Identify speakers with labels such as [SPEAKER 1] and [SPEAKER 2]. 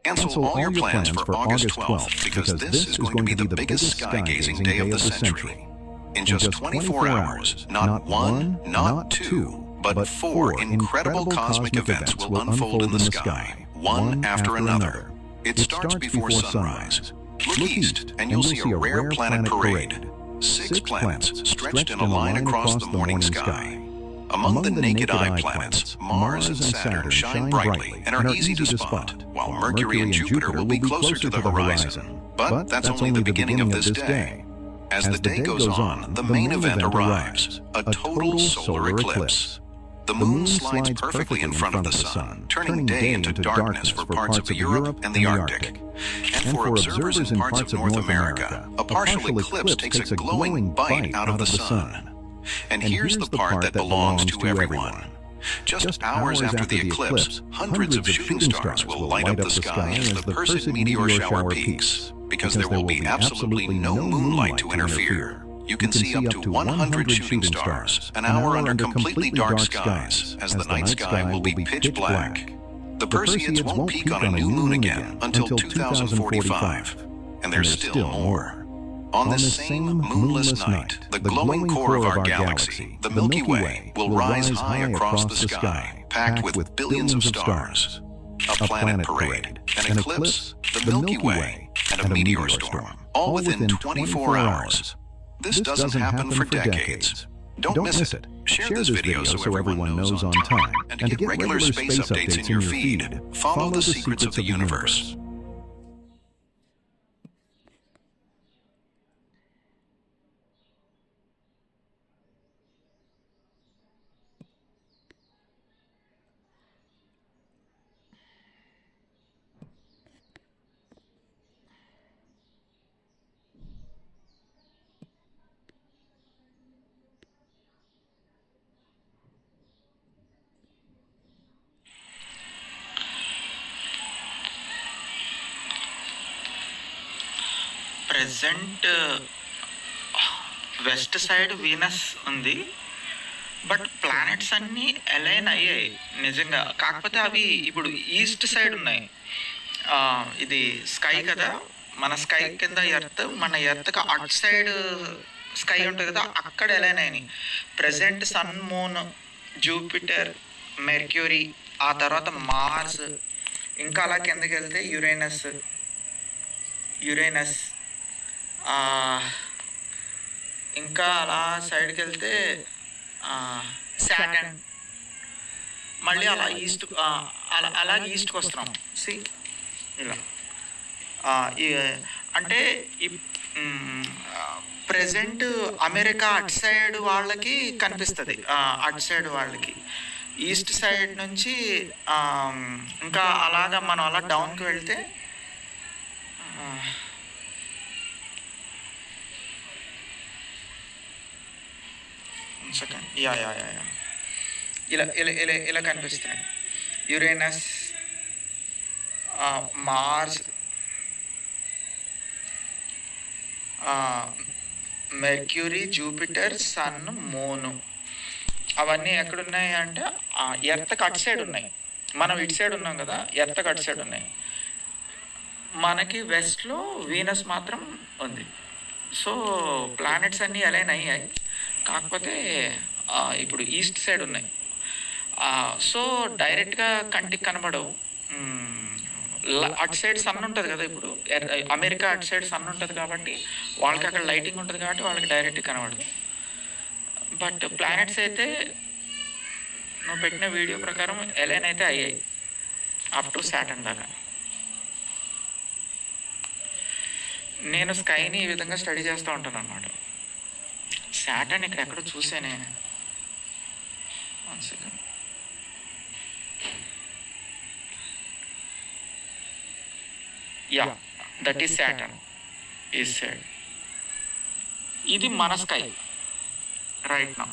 [SPEAKER 1] Cancel all your plans for August 12th because this is going to be the biggest sky-gazing day of the century. In just 24 hours, not one, not two, but four incredible cosmic events will unfold in the sky, one after another. It starts before sunrise. Look east, and you'll see a rare planet parade. 6 planets stretched in a line across the morning sky. Among the naked eye planets, Mars and Saturn shine brightly and are easy to spot, while Mercury and Jupiter will be closer to the horizon. But that's only the beginning of this day. As the day goes on, the main event arrives, a total solar eclipse. The moon slides perfectly in front of the sun, turning day into darkness for parts of Europe and the Arctic. And for observers in parts of North America, a partial eclipse takes a glowing bite out of the sun. And here's the part that belongs to everyone. Just hours after the eclipse, hundreds of shooting stars will light up the sky as the Perseid meteor shower peaks. Because there will be absolutely no moonlight to interfere, you can see up to 100 shooting stars an hour under completely dark skies, as the night sky will be pitch black. The Perseids won't peak on a new moon again until 2045, and there's still more. On this same moonless night, the glowing core of our galaxy, the Milky Way, will rise high across the sky, packed with billions of stars. A planet parade, an eclipse, the Milky Way, and a meteor storm, all within 24 hours. This doesn't happen for decades. Don't miss it. Share this video so everyone knows on time. And to get regular space updates in your feed, follow the secrets of the universe.
[SPEAKER 2] Present west side Venus ఉంది, but planets అన్నీ align అయ్యాయి నిజంగా. కాకపోతే అవి ఇప్పుడు east side ఉన్నాయి. ఇది sky కదా, మన స్కై కింద ఎర్త్, మన ఎర్త్కి అట్ సైడ్ స్కై ఉంటుంది కదా, అక్కడ అలైన్ అయినాయి. Present sun, moon, Jupiter, Mercury, ఆ తర్వాత మార్స్, ఇంకా అలా కిందకి వెళ్తే యురేనస్, ఇంకా అలా సైడ్కి వెళ్తే సాటర్న్, మళ్ళీ అలా ఈస్ట్, అలాగే ఈస్ట్కి వస్తున్నాం. సి ఇలా అంటే ప్రజెంట్ అమెరికా అటు సైడ్ వాళ్ళకి కనిపిస్తుంది, అటు సైడ్ వాళ్ళకి. ఈస్ట్ సైడ్ నుంచి ఇంకా అలాగా మనం అలా డౌన్కి వెళ్తే సెకండ్ ఇలా ఇలా ఇలా ఇలా కనిపిస్తున్నాయి. Uranus, Mars, Mercury, Jupiter, sun, moon, అవన్నీ ఎక్కడున్నాయి అంటే ఎర్త్కి అటు సైడ్ ఉన్నాయి. మనం ఇటు సైడ్ ఉన్నాం కదా, ఎర్త్కి అటు సైడ్ ఉన్నాయి. మనకి వెస్ట్లో వీనస్ మాత్రం ఉంది. సో ప్లానెట్స్ అన్నీ అలైన్ అయ్యాయి, కాకపోతే ఇప్పుడు ఈస్ట్ సైడ్ ఉన్నాయి. సో డైరెక్ట్గా కంటికి కనబడవు. అటు సైడ్ సన్ ఉంటుంది కదా, ఇప్పుడు అమెరికా అటు సైడ్ సన్ ఉంటుంది కాబట్టి వాళ్ళకి అక్కడ లైటింగ్ ఉంటుంది కాబట్టి వాళ్ళకి డైరెక్ట్గా కనబడదు. బట్ ప్లానెట్స్ అయితే నువ్వు పెట్టిన వీడియో ప్రకారం అలైన్ అయితే అయ్యాయి అప్ టు సాటర్న్ దాకా. నేను స్కైని ఈ విధంగా స్టడీ చేస్తూ ఉంటాను అన్నమాట. సాటర్న్ ఇక్కడ ఎక్కడో చూసానే, one second. Yeah, that is Saturn, is side. ఇది మన స్కై రైట్ నౌ.